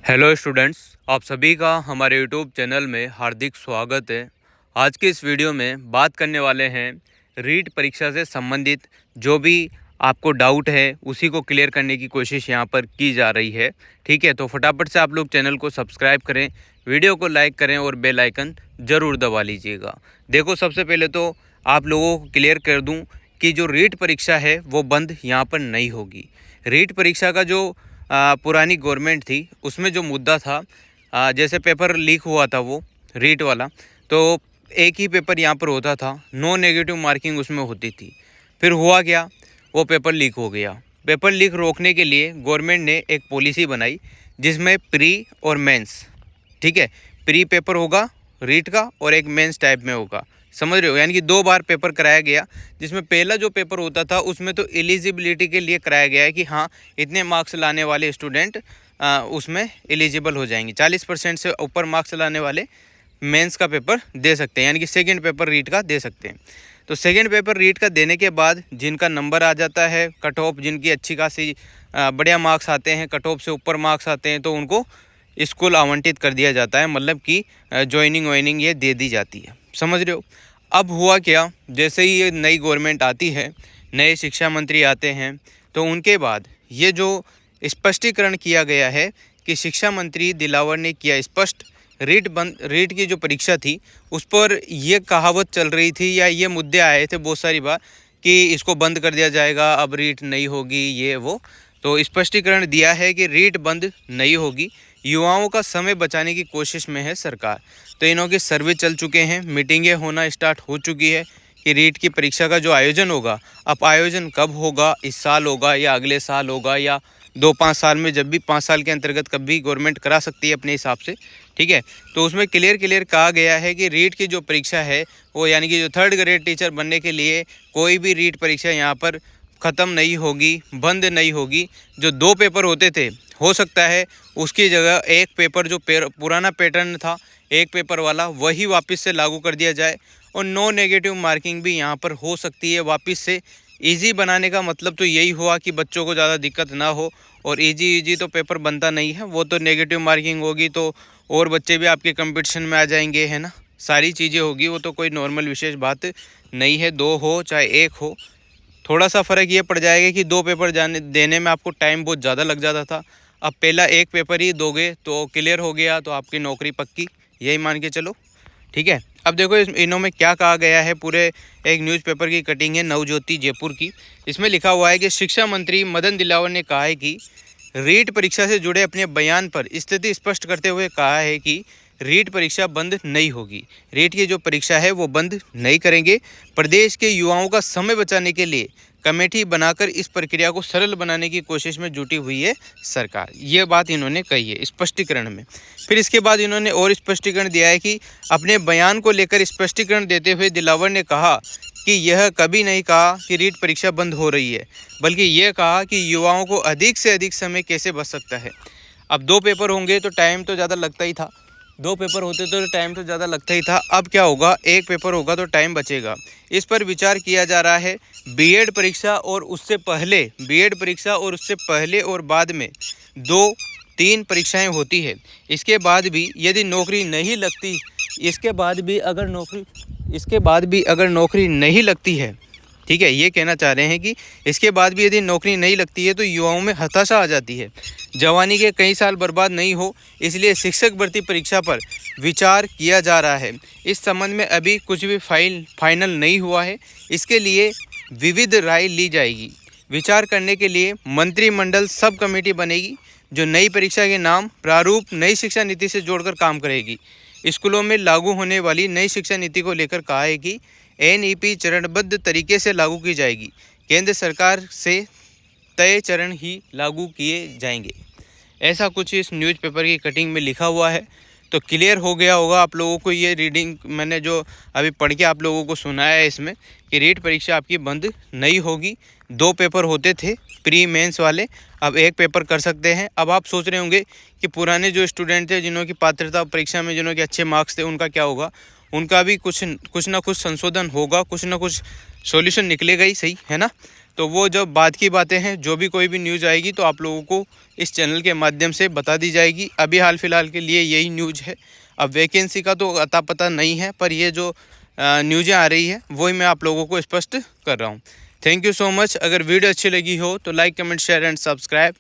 Hello students, आप सभी का हमारे यूट्यूब चैनल में हार्दिक स्वागत है। आज की इस वीडियो में बात करने वाले हैं रीट परीक्षा से संबंधित जो भी आपको डाउट है उसी को क्लियर करने की कोशिश यहाँ पर की जा रही है। ठीक है, तो फटाफट से आप लोग चैनल को सब्सक्राइब करें, वीडियो को लाइक करें और बेल आइकन ज़रूर दबा लीजिएगा। देखो, सबसे पहले तो आप लोगों को क्लियर कर दूँ कि जो रीट परीक्षा है वो बंद यहाँ पर नहीं होगी। रीट परीक्षा का जो पुरानी गवर्नमेंट थी उसमें जो मुद्दा था, जैसे पेपर लीक हुआ था वो रीट वाला, तो एक ही पेपर यहाँ पर होता था, नो नेगेटिव मार्किंग उसमें होती थी। फिर हुआ क्या, वो पेपर लीक हो गया। पेपर लीक रोकने के लिए गवर्नमेंट ने एक पॉलिसी बनाई जिसमें प्री और मेंस, ठीक है, प्री पेपर होगा रीट का और एक मेंस टाइप में होगा, समझ रहे हो, यानी कि 2 बार पेपर कराया गया। जिसमें पहला जो पेपर होता था उसमें तो एलिजिबिलिटी के लिए कराया गया है कि हाँ, इतने मार्क्स लाने वाले स्टूडेंट उसमें एलिजिबल हो जाएंगे, 40% से ऊपर मार्क्स लाने वाले मेंस का पेपर दे सकते हैं, यानी कि सेकंड पेपर रीट का दे सकते हैं। तो सेकंड पेपर रीट का देने के बाद जिनका नंबर आ जाता है कट ऑफ, जिनकी अच्छी खासी बढ़िया मार्क्स आते हैं, कट ऑफ से ऊपर मार्क्स आते हैं, तो उनको स्कूल आवंटित कर दिया जाता है, मतलब कि ज्वाइनिंग वाइनिंग ये दे दी जाती है, समझ रहे हो। अब हुआ क्या, जैसे ही ये नई गवर्नमेंट आती है, नए शिक्षा मंत्री आते हैं, तो उनके बाद ये जो स्पष्टीकरण किया गया है कि शिक्षा मंत्री दिलावर ने किया स्पष्ट, रीट की जो परीक्षा थी उस पर ये कहावत चल रही थी या ये मुद्दे आए थे बहुत सारी बार कि इसको बंद कर दिया जाएगा, अब रीट नहीं होगी, ये वो। तो स्पष्टीकरण दिया है कि रीट बंद नहीं होगी, युवाओं का समय बचाने की कोशिश में है सरकार। तो इनों के सर्वे चल चुके हैं, मीटिंगें होना स्टार्ट हो चुकी है कि रीट की परीक्षा का जो आयोजन होगा, अब आयोजन कब होगा, इस साल होगा या अगले साल होगा या 2-5 साल में, जब भी 5 साल के अंतर्गत कभी गवर्नमेंट करा सकती है अपने हिसाब से, ठीक है। तो उसमें क्लियर कहा गया है कि रीट की जो परीक्षा है वो, यानी कि जो 3rd ग्रेड टीचर बनने के लिए कोई भी रीट परीक्षा यहाँ पर ख़त्म नहीं होगी, बंद नहीं होगी। जो 2 पेपर होते थे, हो सकता है उसकी जगह एक पेपर जो पुराना पैटर्न था, एक पेपर वाला, वही वापस से लागू कर दिया जाए और नो नेगेटिव मार्किंग भी यहाँ पर हो सकती है वापस से। इजी बनाने का मतलब तो यही हुआ कि बच्चों को ज़्यादा दिक्कत ना हो, और इजी तो पेपर बनता नहीं है, वो तो नेगेटिव मार्किंग होगी तो और बच्चे भी आपके कंपटीशन में आ जाएंगे, है ना, सारी चीज़ें होगी, वो तो कोई नॉर्मल विशेष बात नहीं है, 2 हो चाहे 1 हो। थोड़ा सा फ़र्क ये पड़ जाएगा कि 2 पेपर देने में आपको टाइम बहुत ज़्यादा लग जाता था, अब पहला एक पेपर ही दोगे तो क्लियर हो गया, तो आपकी नौकरी पक्की, यही मान के चलो, ठीक है। अब देखो इनों में क्या कहा गया है, पूरे एक न्यूज़पेपर की कटिंग है नवज्योति जयपुर की। इसमें लिखा हुआ है कि शिक्षा मंत्री मदन दिलावर ने कहा है कि रीट परीक्षा से जुड़े अपने बयान पर स्थिति स्पष्ट करते हुए कहा है कि रीट परीक्षा बंद नहीं होगी, रीट की जो परीक्षा है वो बंद नहीं करेंगे। प्रदेश के युवाओं का समय बचाने के लिए कमेटी बनाकर इस प्रक्रिया को सरल बनाने की कोशिश में जुटी हुई है सरकार, ये बात इन्होंने कही है स्पष्टीकरण में। फिर इसके बाद इन्होंने और स्पष्टीकरण दिया है कि अपने बयान को लेकर स्पष्टीकरण देते हुए दिलावर ने कहा कि यह कभी नहीं कहा कि रीट परीक्षा बंद हो रही है, बल्कि यह कहा कि युवाओं को अधिक से अधिक समय कैसे बच सकता है। अब 2 पेपर होंगे तो टाइम तो ज़्यादा लगता ही था, 2 पेपर होते तो टाइम तो ज़्यादा लगता ही था, अब क्या होगा, 1 पेपर होगा तो टाइम बचेगा। इस पर विचार किया जा रहा है। बीएड परीक्षा और उससे पहले और बाद में 2-3 परीक्षाएं होती है। इसके बाद भी यदि नौकरी नहीं लगती, इसके बाद भी अगर नौकरी नहीं लगती है, ठीक है, ये कहना चाह रहे हैं कि इसके बाद भी यदि नौकरी नहीं लगती है तो युवाओं में हताशा आ जाती है, जवानी के कई साल बर्बाद नहीं हो, इसलिए शिक्षक भर्ती परीक्षा पर विचार किया जा रहा है। इस संबंध में अभी कुछ भी फाइनल नहीं हुआ है, इसके लिए विविध राय ली जाएगी। विचार करने के लिए मंत्रिमंडल सब कमेटी बनेगी जो नई परीक्षा के नाम प्रारूप नई शिक्षा नीति से जोड़कर काम करेगी। स्कूलों में लागू होने वाली नई शिक्षा नीति को लेकर कहा है कि एनईपी चरणबद्ध तरीके से लागू की जाएगी, केंद्र सरकार से तय चरण ही लागू किए जाएंगे। ऐसा कुछ इस न्यूज़पेपर की कटिंग में लिखा हुआ है। तो क्लियर हो गया होगा आप लोगों को, ये रीडिंग मैंने जो अभी पढ़ के आप लोगों को सुनाया है इसमें, कि रीट परीक्षा आपकी बंद नहीं होगी। 2 पेपर होते थे प्री मेंस वाले, अब 1 पेपर कर सकते हैं। अब आप सोच रहे होंगे कि पुराने जो स्टूडेंट थे जिन्हों की पात्रता परीक्षा में जिन्हों के अच्छे मार्क्स थे उनका क्या होगा, उनका भी कुछ ना कुछ संशोधन होगा, कुछ ना कुछ सॉल्यूशन निकलेगा ही, सही है ना। तो वो जो बाद की बातें हैं, जो भी कोई भी न्यूज़ आएगी तो आप लोगों को इस चैनल के माध्यम से बता दी जाएगी। अभी हाल फिलहाल के लिए यही न्यूज़ है। अब वैकेंसी का तो अता पता नहीं है, पर ये जो न्यूज़ें आ रही है वही मैं आप लोगों को स्पष्ट कर रहा हूँ। Thank you so much. अगर वीडियो अच्छी लगी हो तो like, comment, share and subscribe.